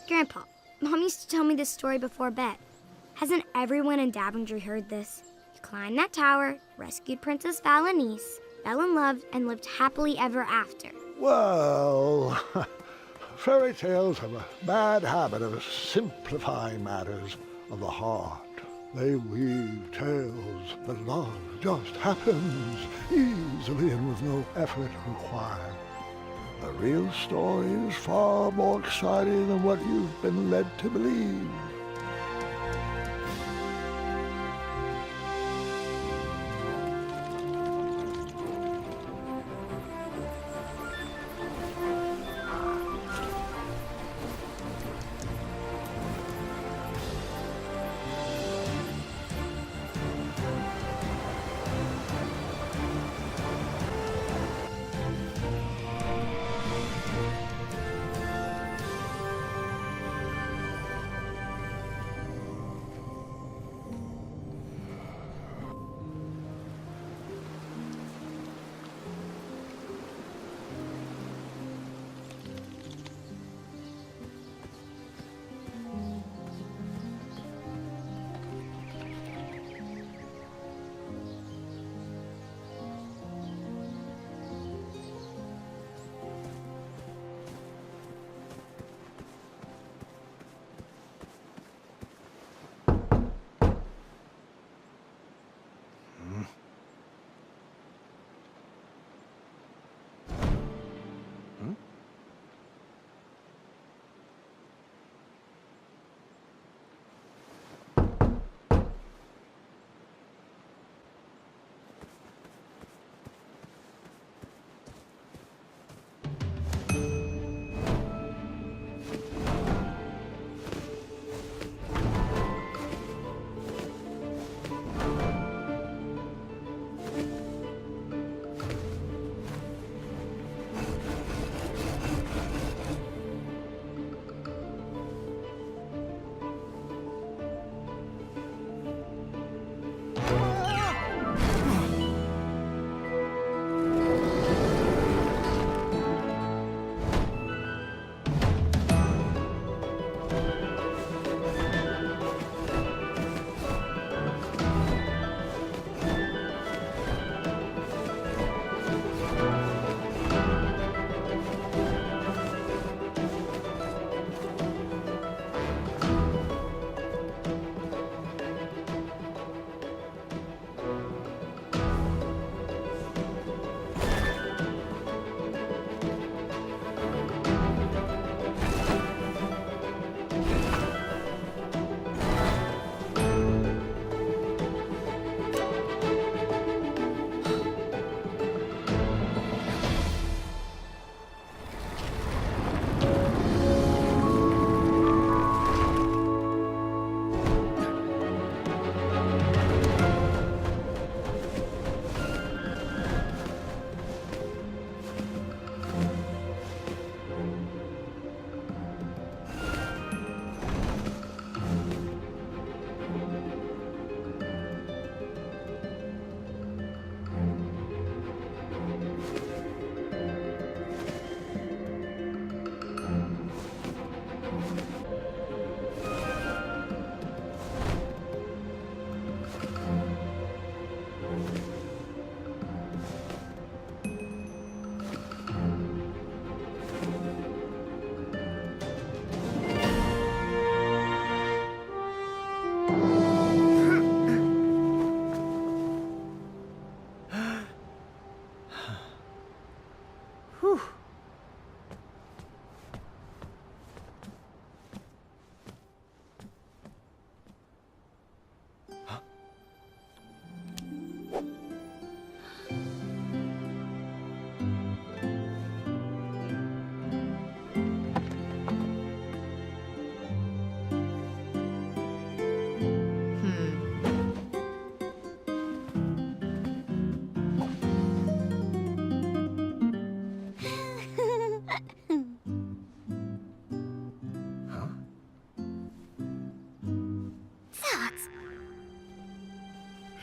Grandpa, Mom used to tell me this story before bed. Hasn't everyone in Daventry heard this? He climbed that tower, rescued Princess Valenice, fell in love, and lived happily ever after. Well, fairy tales have a bad habit of simplifying matters of the heart. They weave tales that love just happens easily and with no effort required. The real story is far more exciting than what you've been led to believe.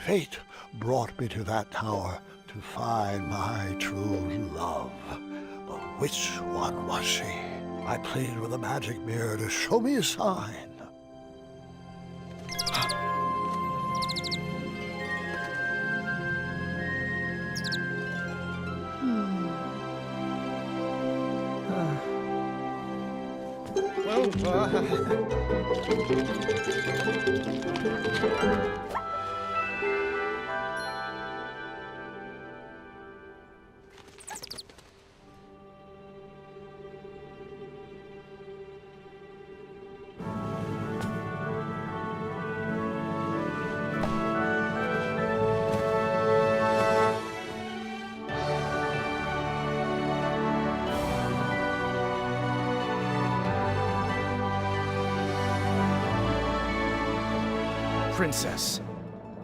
Fate brought me to that tower to find my true love. But which one was she? I plead with the magic mirror to show me a sign. Princess,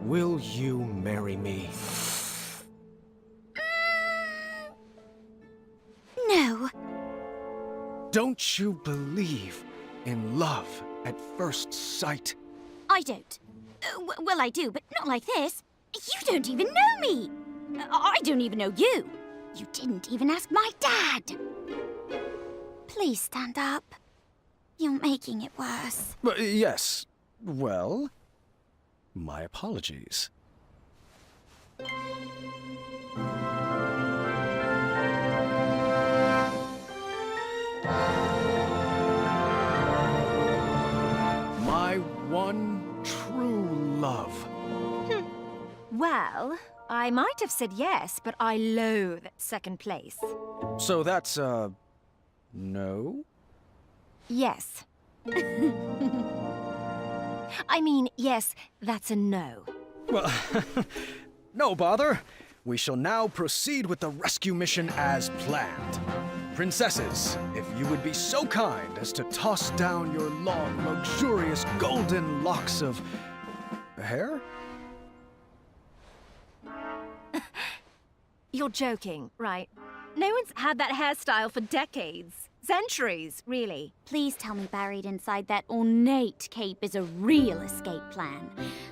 will you marry me? No. Don't you believe in love at first sight? I don't. Well, I do, but not like this. You don't even know me. I don't even know you. You didn't even ask my dad. Please stand up. You're making it worse. Yes. Well, my apologies. My one true love. Well, I might have said yes, but I loathe second place. So that's, no? Yes. I mean, yes, that's a no. Well, no bother. We shall now proceed with the rescue mission as planned. Princesses, if you would be so kind as to toss down your long, luxurious golden locks of hair? You're joking, right? No one's had that hairstyle for decades. Centuries, really. Please tell me buried inside that ornate cape is a real escape plan.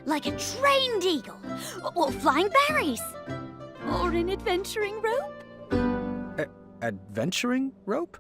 Like a trained eagle, or flying berries. Or an adventuring rope? Adventuring rope?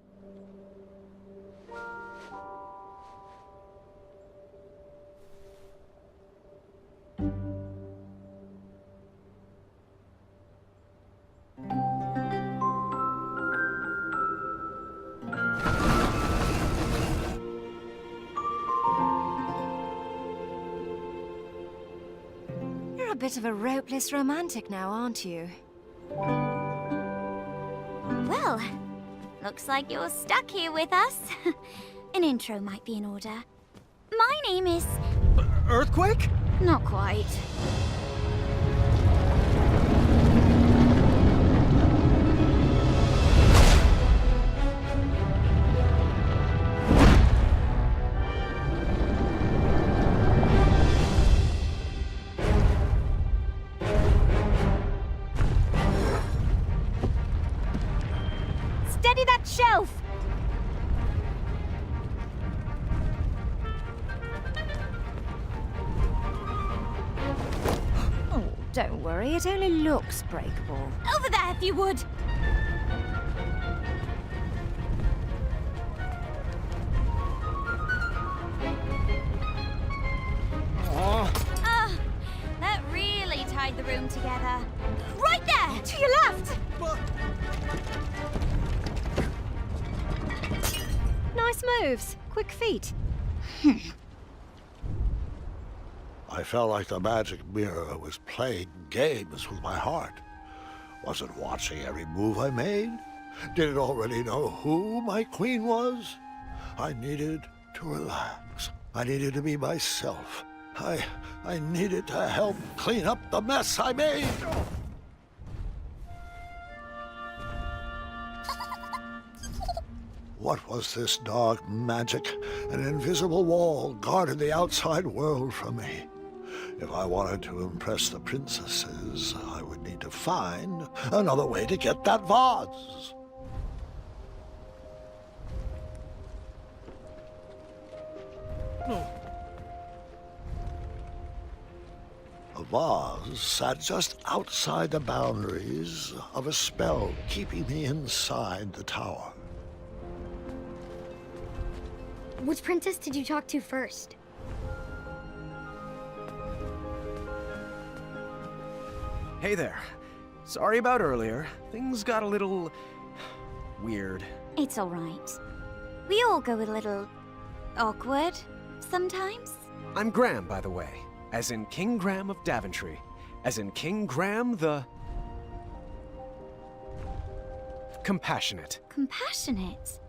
You're a bit of a ropeless romantic now, aren't you? Well, looks like you're stuck here with us. An intro might be in order. My name is... Earthquake? Not quite. Steady that shelf! Oh, don't worry, it only looks breakable. Over there, if you would. That really tied the room together. Right there! To your left! Nice moves. Quick feet. I felt like the magic mirror was playing games with my heart. Was it watching every move I made? Did it already know who my queen was? I needed to relax. I needed to be myself. I needed to help clean up the mess I made. What was this dark magic? An invisible wall guarded the outside world from me. If I wanted to impress the princesses, I would need to find another way to get that vase. The vase sat just outside the boundaries of a spell keeping me inside the tower. Which princess did you talk to first? Hey there. Sorry about earlier. Things got a little weird. It's all right. We all go a little awkward sometimes. I'm Graham, by the way. As in King Graham of Daventry. As in King Graham the... Compassionate. Compassionate.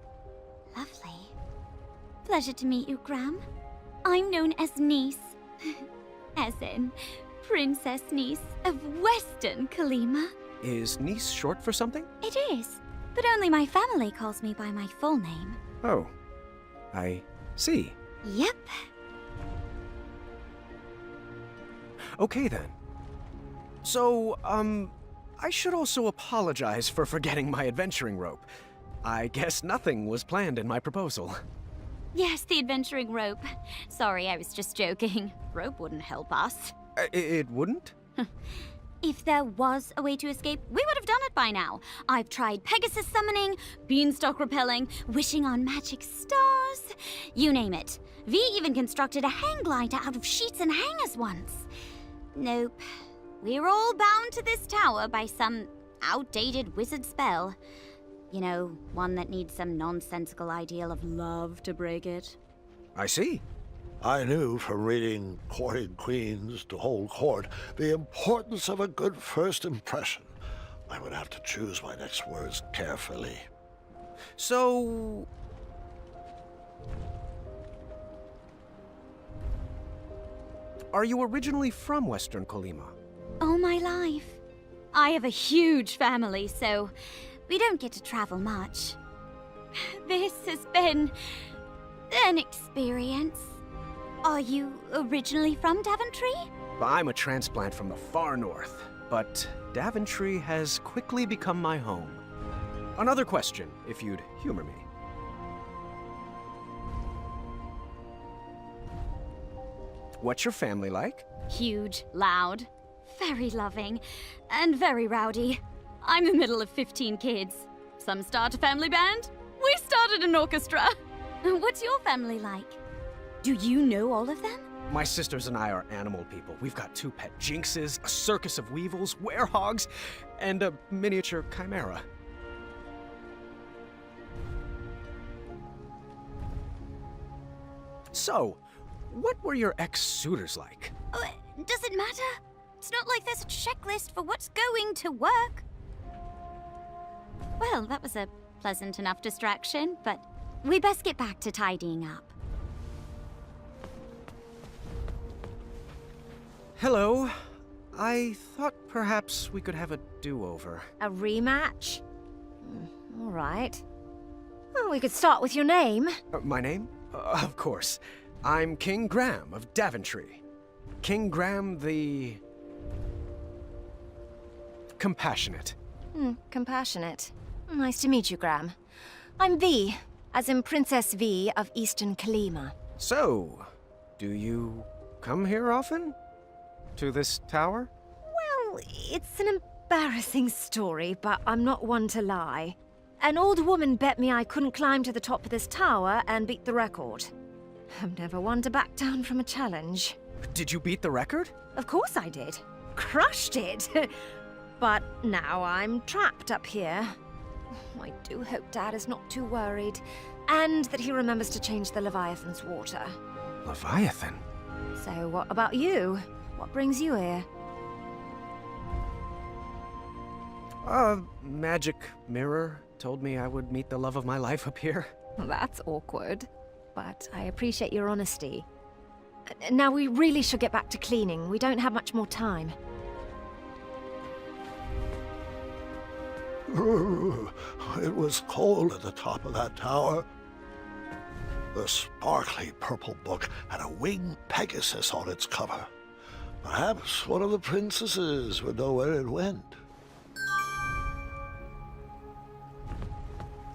Lovely. Pleasure to meet you, Graham. I'm known as Niece. As in Princess Niece of Western Kalima. Is niece short for something? It is, but only my family calls me by my full name. Oh. I see. Yep. Okay then. So, I should also apologize for forgetting my adventuring rope. I guess nothing was planned in my proposal. Yes, the adventuring rope. Sorry, I was just joking. Rope wouldn't help us. It wouldn't? If there was a way to escape, we would have done it by now. I've tried Pegasus summoning, beanstalk rappelling, wishing on magic stars. You name it. V even constructed a hang glider out of sheets and hangers once. Nope. We're all bound to this tower by some outdated wizard spell. You know, one that needs some nonsensical ideal of love to break it. I see. I knew from reading Courting Queens to Hold Court the importance of a good first impression. I would have to choose my next words carefully. So... Are you originally from Western Kalima? All my life. I have a huge family, so we don't get to travel much. This has been an experience. Are you originally from Daventry? I'm a transplant from the far north, but Daventry has quickly become my home. Another question, if you'd humor me. What's your family like? Huge, loud, very loving, and very rowdy. I'm the middle of 15 kids. Some start a family band. We started an orchestra. What's your family like? Do you know all of them? My sisters and I are animal people. We've got 2 pet jinxes, a circus of weevils, werehogs, and a miniature chimera. So, what were your ex-suitors like? Does it matter? It's not like there's a checklist for what's going to work. Well, that was a pleasant enough distraction, but we best get back to tidying up. Hello. I thought perhaps we could have a do-over. A rematch? All right. Well, we could start with your name. My name? Of course. I'm King Graham of Daventry. King Graham the... Compassionate. Compassionate. Nice to meet you, Graham. I'm V, as in Princess V of Eastern Kalima. So, do you come here often? To this tower? Well, it's an embarrassing story, but I'm not one to lie. An old woman bet me I couldn't climb to the top of this tower and beat the record. I'm never one to back down from a challenge. Did you beat the record? Of course I did. Crushed it. But now I'm trapped up here. I do hope Dad is not too worried, and that he remembers to change the Leviathan's water. Leviathan? So what about you? What brings you here? A magic mirror told me I would meet the love of my life up here. That's awkward, but I appreciate your honesty. Now we really should get back to cleaning. We don't have much more time. It was cold at the top of that tower. The sparkly purple book had a winged Pegasus on its cover. Perhaps one of the princesses would know where it went.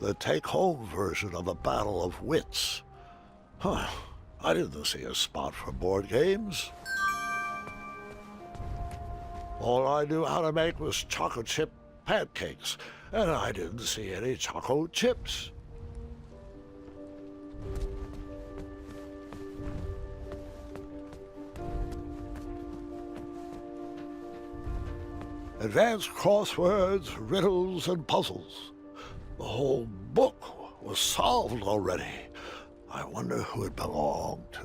The take-home version of the Battle of Wits. Huh. I didn't see a spot for board games. All I knew how to make was chocolate chip pancakes, and I didn't see any chocolate chips. advanced crosswords, riddles, and puzzles. The whole book was solved already. I wonder who it belonged to.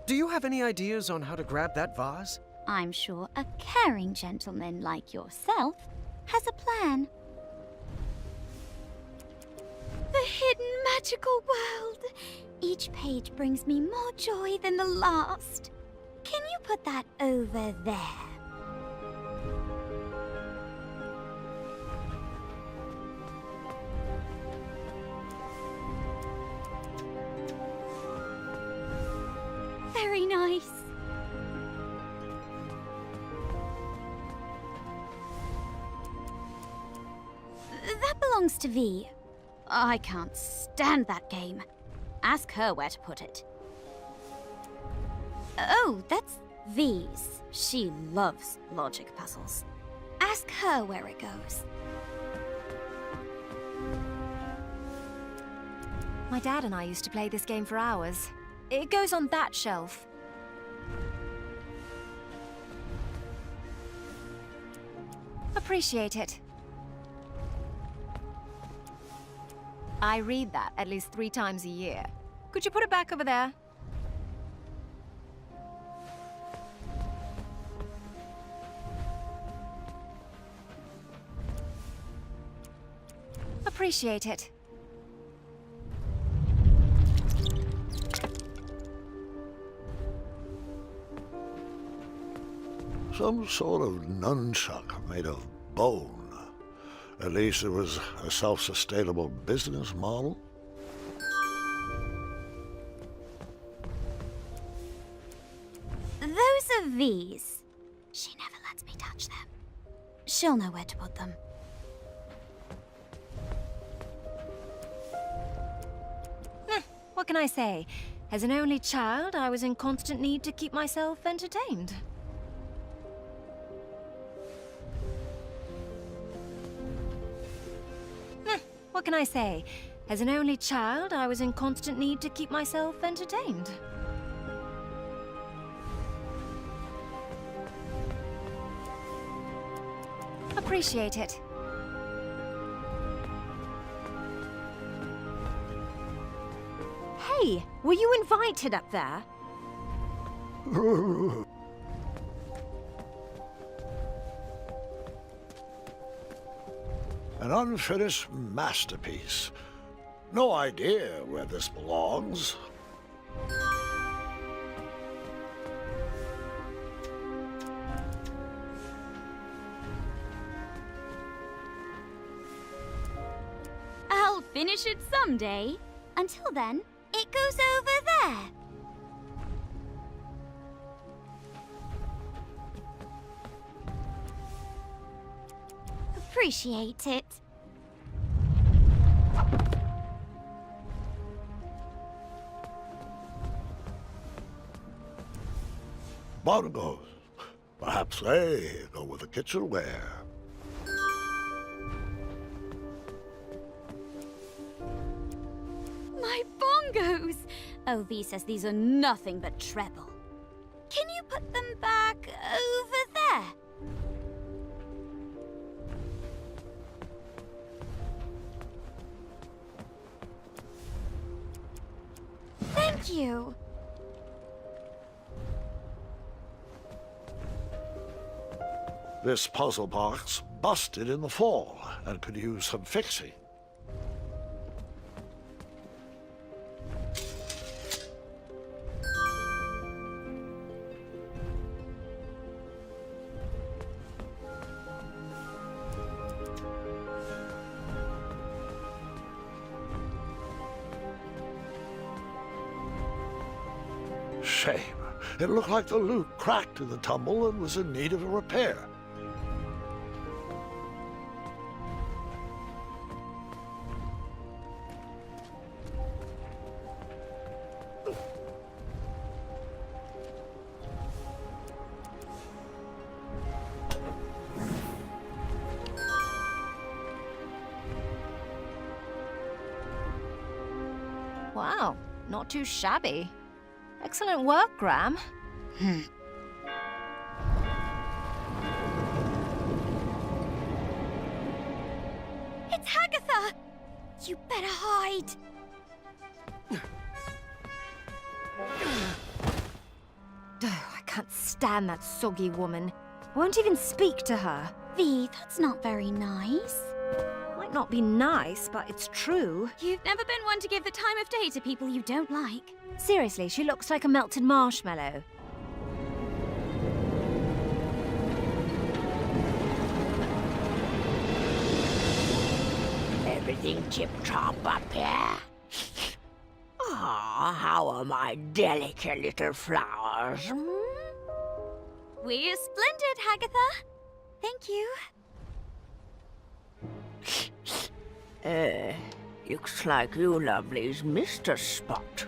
Do you have any ideas on how to grab that vase? I'm sure a caring gentleman like yourself has a plan. The hidden magical world. Each page brings me more joy than the last. Can you put that over there? Very nice. That belongs to V. I can't stand that game. Ask her where to put it. Oh, that's V's. She loves logic puzzles. Ask her where it goes. My dad and I used to play this game for hours. It goes on that shelf. Appreciate it. I read that at least 3 times a year. Could you put it back over there? Appreciate it. Some sort of nunchuck made of bone. At least it was a self-sustainable business model. Those are V's. She never lets me touch them. She'll know where to put them. What can I say? As an only child, I was in constant need to keep myself entertained. What can I say? As an only child, I was in constant need to keep myself entertained. Appreciate it. Hey, were you invited up there? An unfinished masterpiece. No idea where this belongs. I'll finish it someday. Until then, it goes over there. Appreciate it. Bongos. Perhaps they go with the kitchenware. My bongos! Oh, V says these are nothing but treble. Can you put them back over there? Thank you. This puzzle box busted in the fall and could use some fixing. Shame. It looked like the loot cracked in the tumble and was in need of a repair. Wow, not too shabby. Excellent work, Graham. It's Hagatha! You better hide. I can't stand that soggy woman. I won't even speak to her. V, that's not very nice. Might not be nice, but it's true. You've never been one to give the time of day to people you don't like. Seriously, she looks like a melted marshmallow. Everything tip-top up here? Ah, how are my delicate little flowers? We're splendid, Hagatha. Thank you. Looks like you lovelies missed a spot.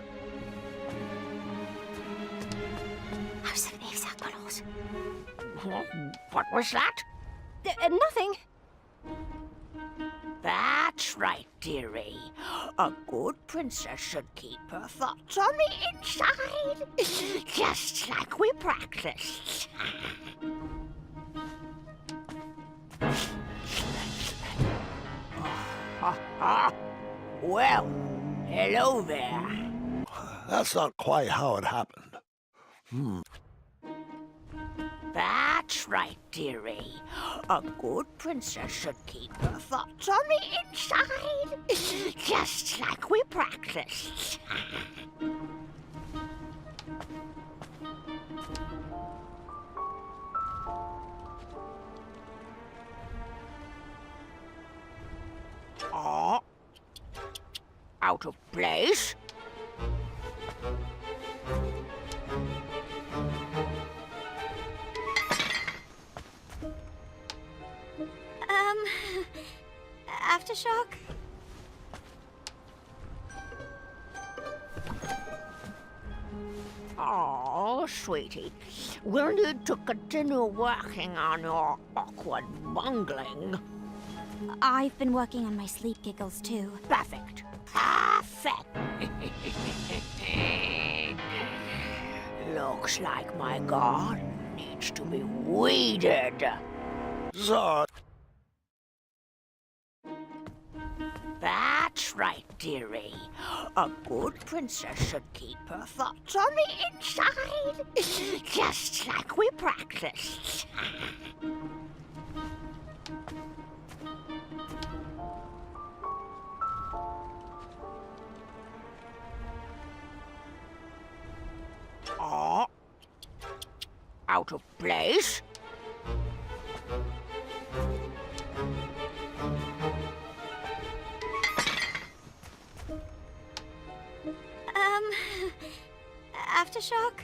What was that? Nothing. That's right, dearie. A good princess should keep her thoughts on the inside, just like we practiced. Well, hello there. That's not quite how it happened. That's right, dearie. A good princess should keep her thoughts on the inside, just like we practiced. Oh, out of place? Aftershock? Oh, sweetie, we'll need to continue working on your awkward bungling. I've been working on my sleep giggles too. Perfect. Perfect. Looks like my garden needs to be weeded. So, That's right, dearie. A good princess should keep her thoughts on the inside, just like we practiced. Oh, out of place? Aftershock?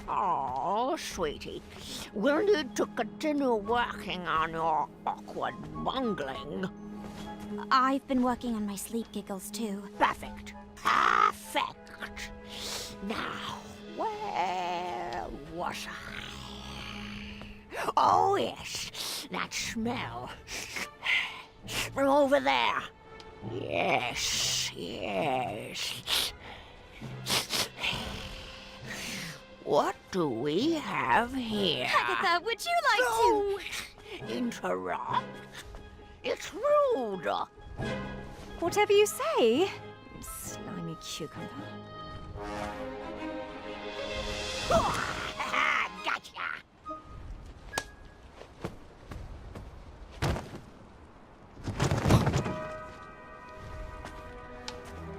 Oh, sweetie, we'll need to continue working on your awkward bungling. I've been working on my sleep giggles too. Perfect. Perfect. Now, where was I? Oh, yes, that smell. From over there. Yes, yes. What do we have here? Hagatha, would you like to? Don't interrupt. It's rude. Whatever you say. Slimy cucumber. Gotcha.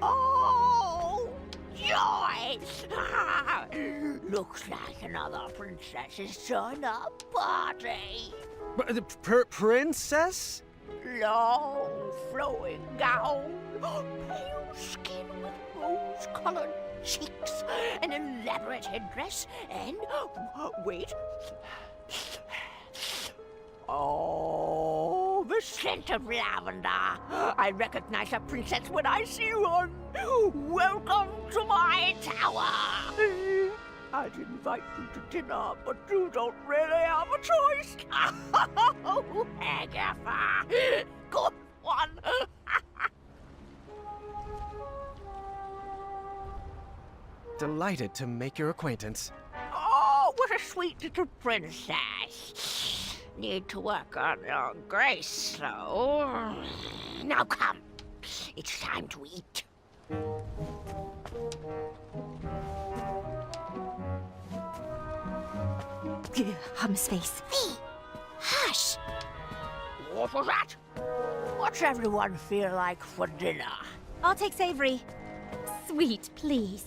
Oh, joy! Looks like another princess has joined our party. Princess? Long, flowing gown, pale skin with rose-colored cheeks, an elaborate headdress, and wait. Oh, the scent of lavender. I recognize a princess when I see one. Welcome to my tower. I'd invite you to dinner, but you don't really have a choice. Oh, Agatha. Good one. Delighted to make your acquaintance. Oh, what a sweet little princess. Need to work on your grace, though. Now come. It's time to eat. Hum's face. Fee! Hush! What was that? What's everyone feel like for dinner? I'll take savory. Sweet, please.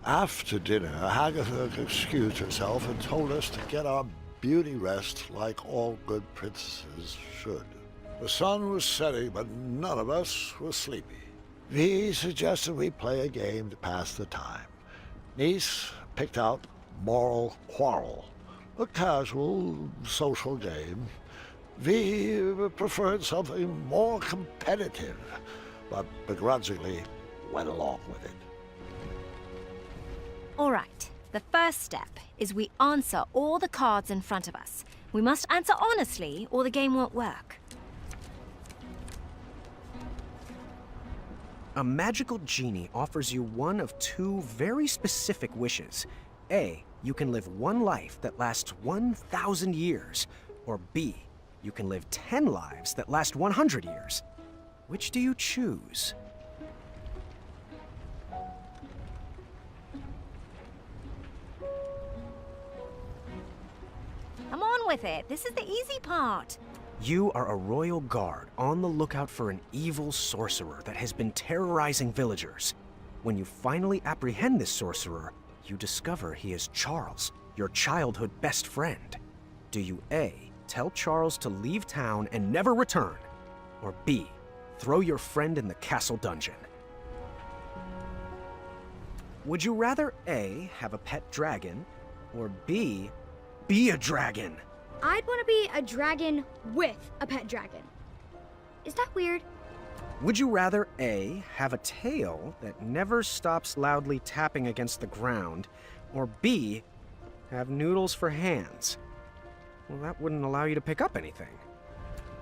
After dinner, Agatha excused herself and told us to get our beauty rest like all good princesses should. The sun was setting, but none of us were sleepy. Vi suggested we play a game to pass the time. Niece picked out Moral Quarrel, a casual social game. Vi preferred something more competitive, but begrudgingly went along with it. All right. The first step is we answer all the cards in front of us. We must answer honestly, or the game won't work. A magical genie offers you one of two very specific wishes. A, you can live one life that lasts 1,000 years. Or B, you can live 10 lives that last 100 years. Which do you choose? Come on with it. This is the easy part. You are a royal guard on the lookout for an evil sorcerer that has been terrorizing villagers. When you finally apprehend this sorcerer, you discover he is Charles, your childhood best friend. Do you A, tell Charles to leave town and never return? Or B, throw your friend in the castle dungeon? Would you rather A, have a pet dragon, or B, be a dragon? I'd want to be a dragon with a pet dragon. Is that weird? Would you rather A, have a tail that never stops loudly tapping against the ground, or B, have noodles for hands? Well, that wouldn't allow you to pick up anything.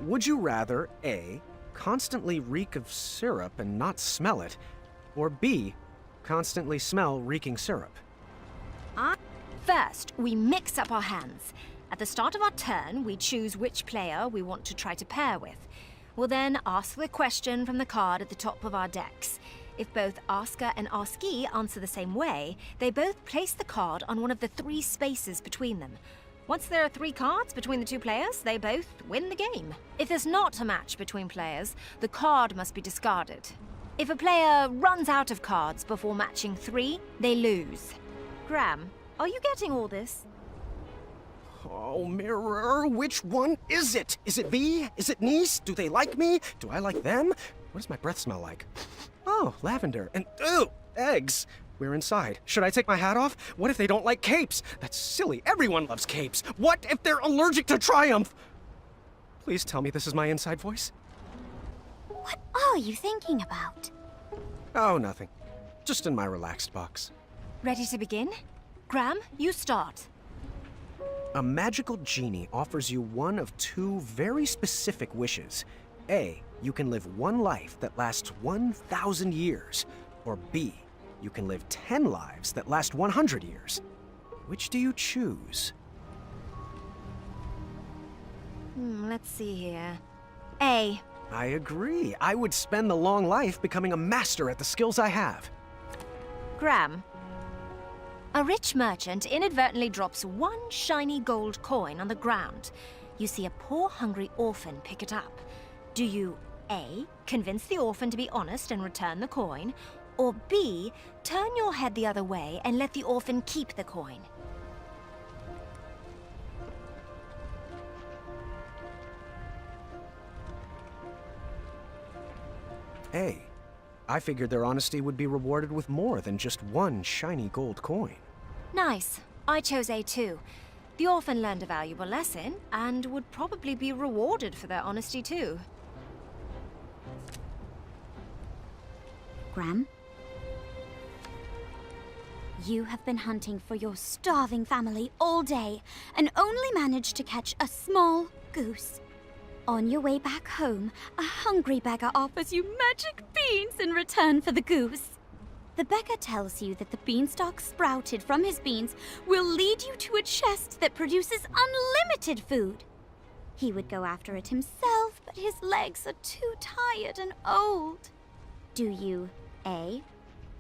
Would you rather A, constantly reek of syrup and not smell it, or B, constantly smell reeking syrup? First, we mix up our hands. At the start of our turn, we choose which player we want to try to pair with. We'll then ask the question from the card at the top of our decks. If both asker and askee answer the same way, they both place the card on one of the 3 spaces between them. Once there are 3 cards between the 2 players, they both win the game. If there's not a match between players, the card must be discarded. If a player runs out of cards before matching 3, they lose. Graham, are you getting all this? Oh, Mirror, which one is it? Is it V? Is it Niece? Do they like me? Do I like them? What does my breath smell like? Oh, lavender. And, ew, eggs. We're inside. Should I take my hat off? What if they don't like capes? That's silly. Everyone loves capes. What if they're allergic to Triumph? Please tell me this is my inside voice. What are you thinking about? Oh, nothing. Just in my relaxed box. Ready to begin? Graham, you start. A magical genie offers you one of 2 very specific wishes. A, you can live one life that lasts 1,000 years. Or B, you can live 10 lives that last 100 years. Which do you choose? Let's see here. A. I agree. I would spend the long life becoming a master at the skills I have. Graham. A rich merchant inadvertently drops 1 shiny gold coin on the ground. You see a poor, hungry orphan pick it up. Do you A, convince the orphan to be honest and return the coin, or B, turn your head the other way and let the orphan keep the coin? A. I figured their honesty would be rewarded with more than just 1 shiny gold coin. Nice. I chose A too. The orphan learned a valuable lesson and would probably be rewarded for their honesty too. Graham? You have been hunting for your starving family all day and only managed to catch a small goose. On your way back home, a hungry beggar offers you magic beans in return for the goose. The beggar tells you that the beanstalk sprouted from his beans will lead you to a chest that produces unlimited food. He would go after it himself, but his legs are too tired and old. Do you A,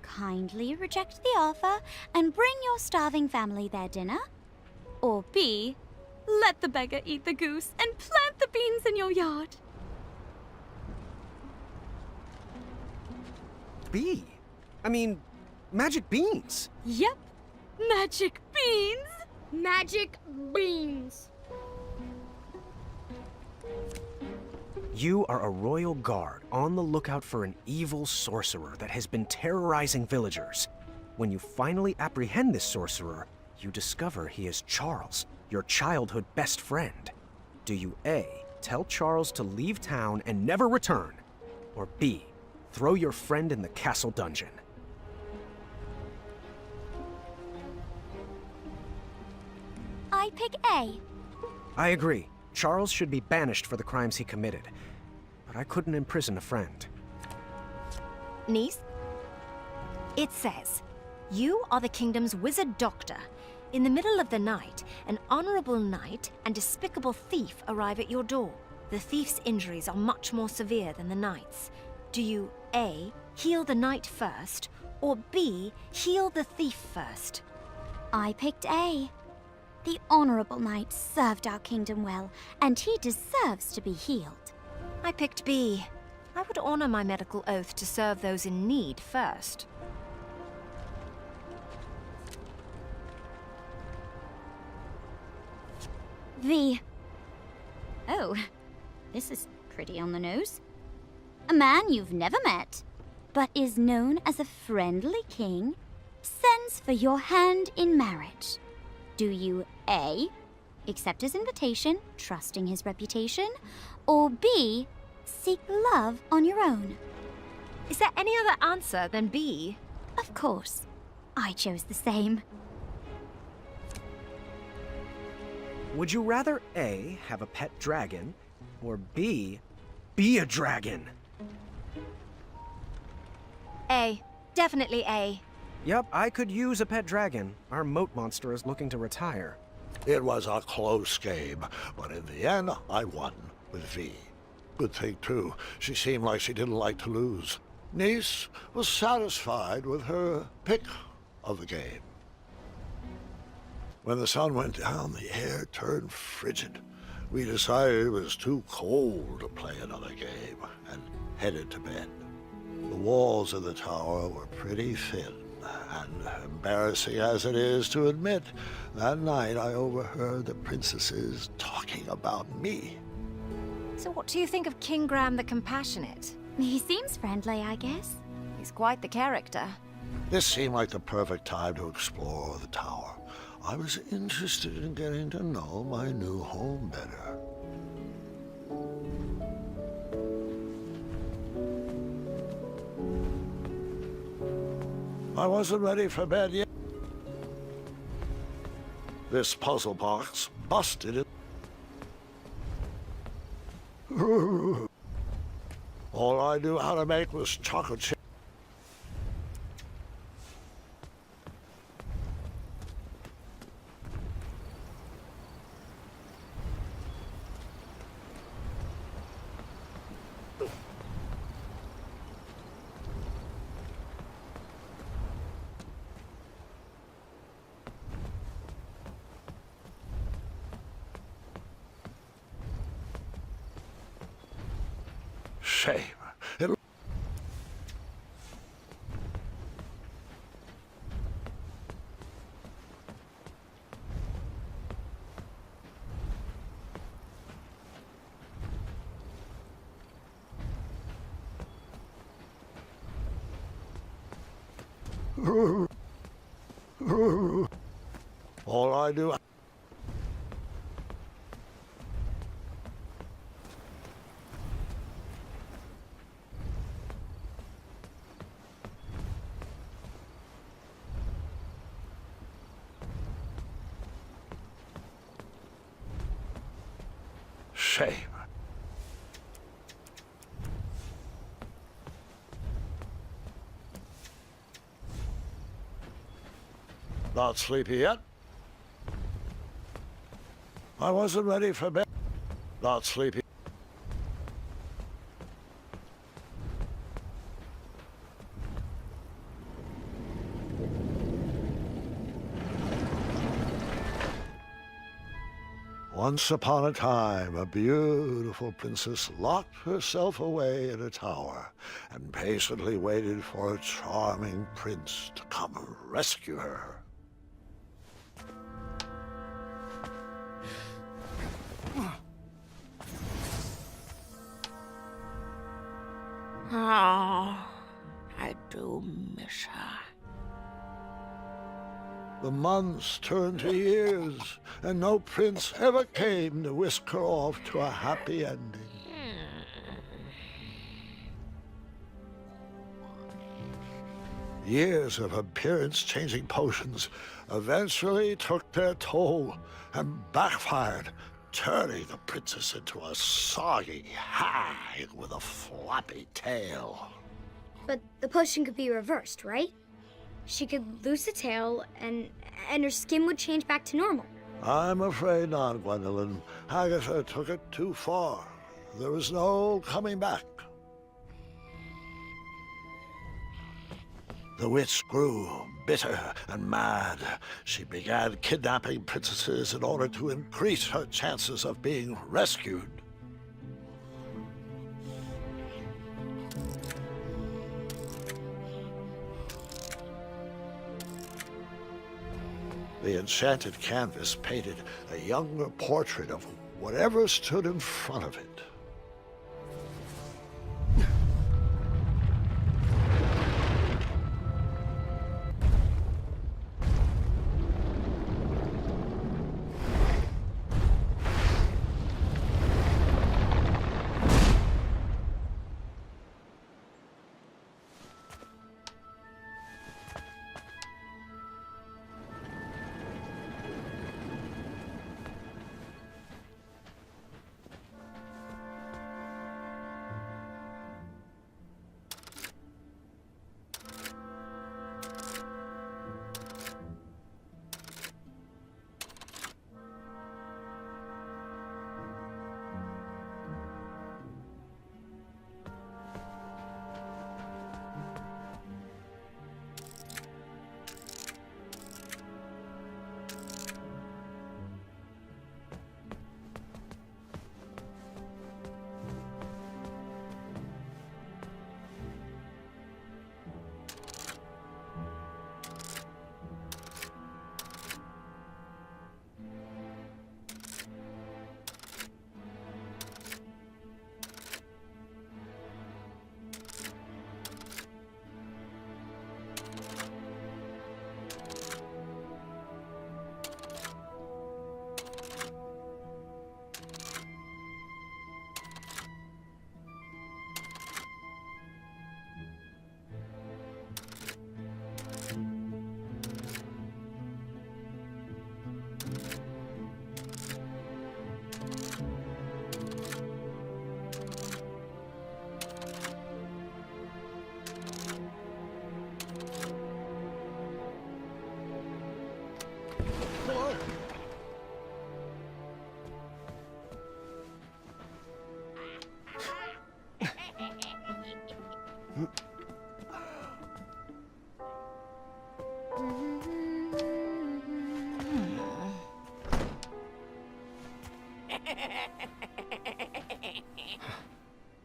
kindly reject the offer and bring your starving family their dinner? Or B, let the beggar eat the goose and plant the beans in your yard? B? I mean, magic beans. Yep, magic beans! Magic beans. You are a royal guard on the lookout for an evil sorcerer that has been terrorizing villagers. When you finally apprehend this sorcerer, you discover he is Charles, your childhood best friend. Do you A, tell Charles to leave town and never return? Or B, throw your friend in the castle dungeon? I pick A. I agree. Charles should be banished for the crimes he committed. But I couldn't imprison a friend. Niece? It says, you are the kingdom's wizard doctor. In the middle of the night, an honorable knight and despicable thief arrive at your door. The thief's injuries are much more severe than the knight's. Do you A, heal the knight first, or B, heal the thief first? I picked A. The honorable knight served our kingdom well, and he deserves to be healed. I picked B. I would honor my medical oath to serve those in need first. V. Oh, this is pretty on the nose. A man you've never met, but is known as a friendly king, sends for your hand in marriage. Do you A, accept his invitation, trusting his reputation, or B, seek love on your own? Is there any other answer than B? Of course. I chose the same. Would you rather A, have a pet dragon, or B, be a dragon? A. Definitely A. Yep, I could use a pet dragon. Our moat monster is looking to retire. It was a close game, but in the end, I won with V. Good thing, too. She seemed like she didn't like to lose. Niece was satisfied with her pick of the game. When the sun went down, the air turned frigid. We decided it was too cold to play another game and headed to bed. The walls of the tower were pretty thin, and embarrassing as it is to admit, that night I overheard the princesses talking about me. So what do you think of King Graham the Compassionate? He seems friendly, I guess. He's quite the character. This seemed like the perfect time to explore the tower. I was interested in getting to know my new home better. I wasn't ready for bed yet. This puzzle box busted it. All I knew how to make was chocolate chip. Shame. All I do. Shame. Not sleepy yet? I wasn't ready for bed. Not sleepy. Once upon a time, a beautiful princess locked herself away in a tower and patiently waited for a charming prince to come rescue her. Oh, I do miss her. The months turned to years, and no prince ever came to whisk her off to a happy ending. Years of appearance-changing potions eventually took their toll and backfired, turning the princess into a soggy hag with a floppy tail. But the potion could be reversed, right? She could lose the tail, and her skin would change back to normal. I'm afraid not, Gwendolyn. Agatha took it too far. There was no coming back. The witch grew bitter and mad. She began kidnapping princesses in order to increase her chances of being rescued. The enchanted canvas painted a younger portrait of whatever stood in front of it.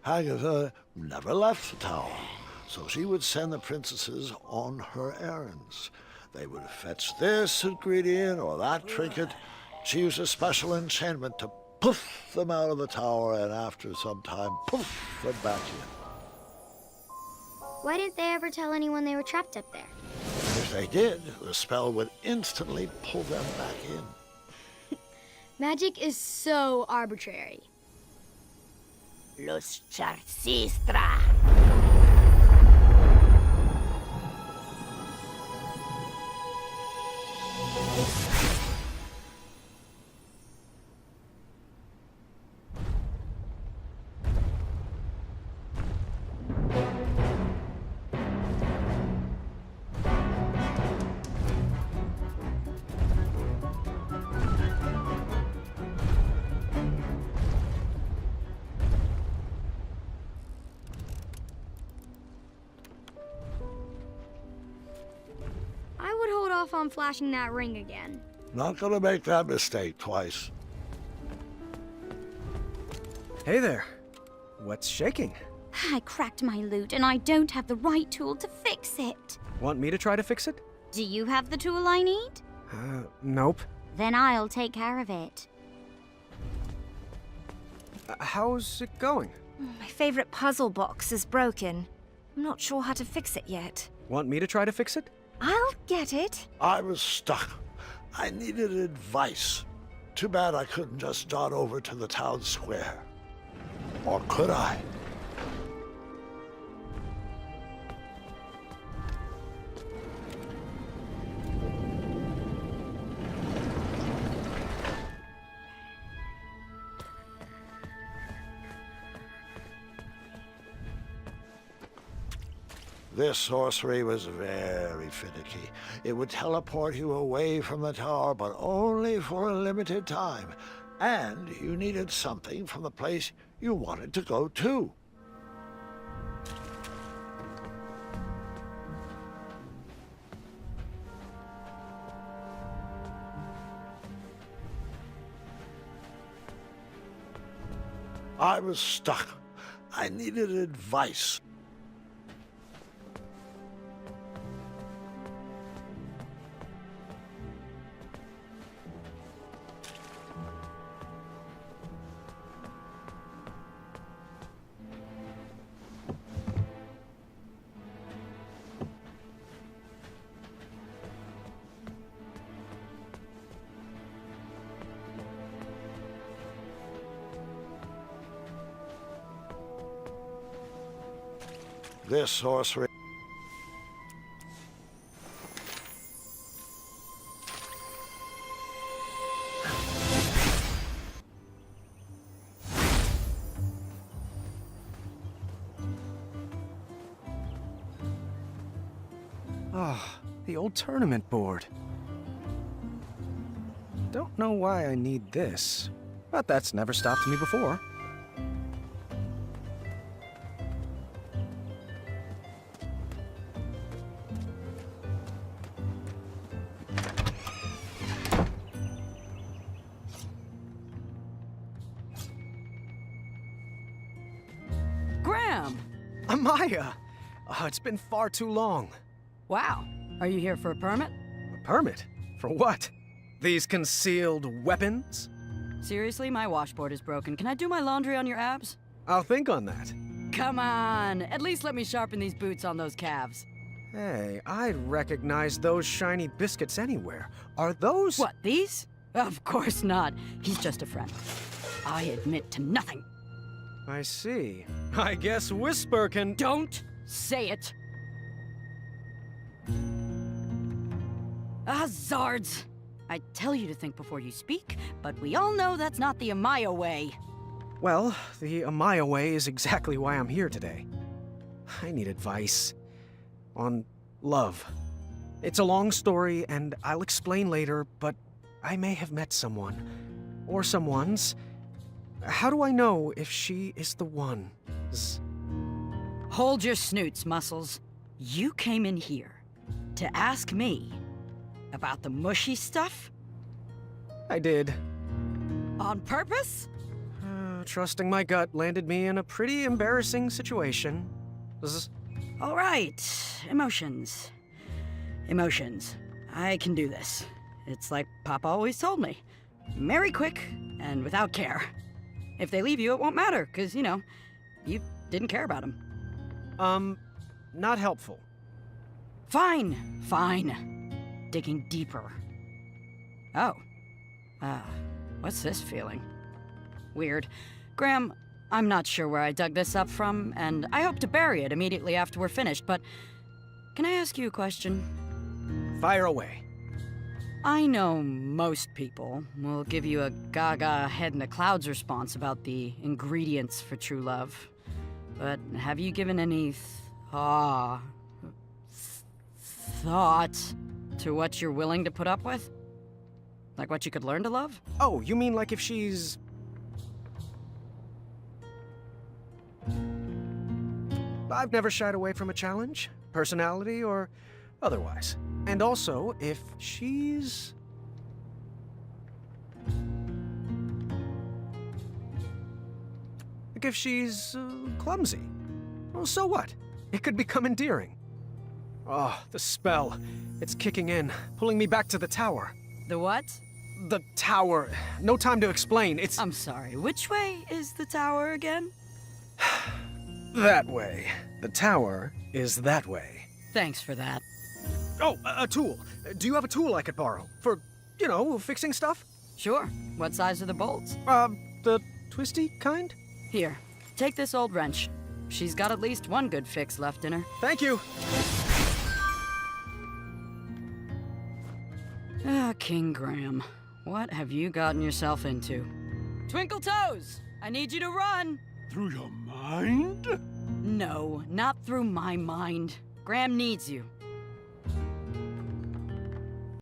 Agatha never left the tower, so she would send the princesses on her errands. They would fetch this ingredient or that trinket. She used a special enchantment to poof them out of the tower, and after some time, poof them back in. Why didn't they ever tell anyone they were trapped up there? If they did, the spell would instantly pull them back in. Magic is so arbitrary. Los charcistra. off on flashing that ring again. Not gonna make that mistake twice. Hey there. What's shaking? I cracked my lute and I don't have the right tool to fix it. Want me to try to fix it? Do you have the tool I need? Nope. Then I'll take care of it. How's it going? My favorite puzzle box is broken. I'm not sure how to fix it yet. Want me to try to fix it? I'll get it. I was stuck. I needed advice. Too bad I couldn't just dart over to the town square. Or could I? This sorcery was very finicky. It would teleport you away from the tower, but only for a limited time. And you needed something from the place you wanted to go to. I was stuck. I needed advice. This sorcery. Ah, the old tournament board. Don't know why I need this, but that's never stopped me before. Graham! Amaya! Oh, it's been far too long. Wow. Are you here for a permit? A permit? For what? These concealed weapons? Seriously, my washboard is broken. Can I do my laundry on your abs? I'll think on that. Come on. At least let me sharpen these boots on those calves. Hey, I'd recognize those shiny biscuits anywhere. Are those— What, these? Of course not. He's just a friend. I admit to nothing. I see. I guess Whisper can— Don't say it. Ah, Zards. I tell you to think before you speak, but we all know that's not the Amaya way. Well, the Amaya way is exactly why I'm here today. I need advice on love. It's a long story, and I'll explain later, but I may have met someone. Or someone's. How do I know if she is the one? Hold your snoots, Muscles. You came in here to ask me about the mushy stuff? I did. On purpose? Trusting my gut landed me in a pretty embarrassing situation. All right. Emotions. Emotions. I can do this. It's like Papa always told me. Marry quick and without care. If they leave you, it won't matter, because, you know, you didn't care about them. Not helpful. Fine. Digging deeper. Oh. What's this feeling? Weird. Graham, I'm not sure where I dug this up from, and I hope to bury it immediately after we're finished, but can I ask you a question? Fire away. I know most people will give you a gaga head in the clouds response about the ingredients for true love. But have you given any thought to what you're willing to put up with? Like what you could learn to love? Oh, you mean like if she's... I've never shied away from a challenge, personality, or otherwise. And also, if she's... Like if she's clumsy. Well, so what? It could become endearing. Oh, the spell. It's kicking in, pulling me back to the tower. The what? The tower. No time to explain. It's I'm sorry, which way is the tower again? that way. The tower is that way. Thanks for that. Oh, a tool. Do you have a tool I could borrow? For, you know, fixing stuff? Sure. What size are the bolts? The twisty kind? Here, take this old wrench. She's got at least one good fix left in her. Thank you. Ah, King Graham. What have you gotten yourself into? Twinkle Toes! I need you to run! Through your mind? No, not through my mind. Graham needs you.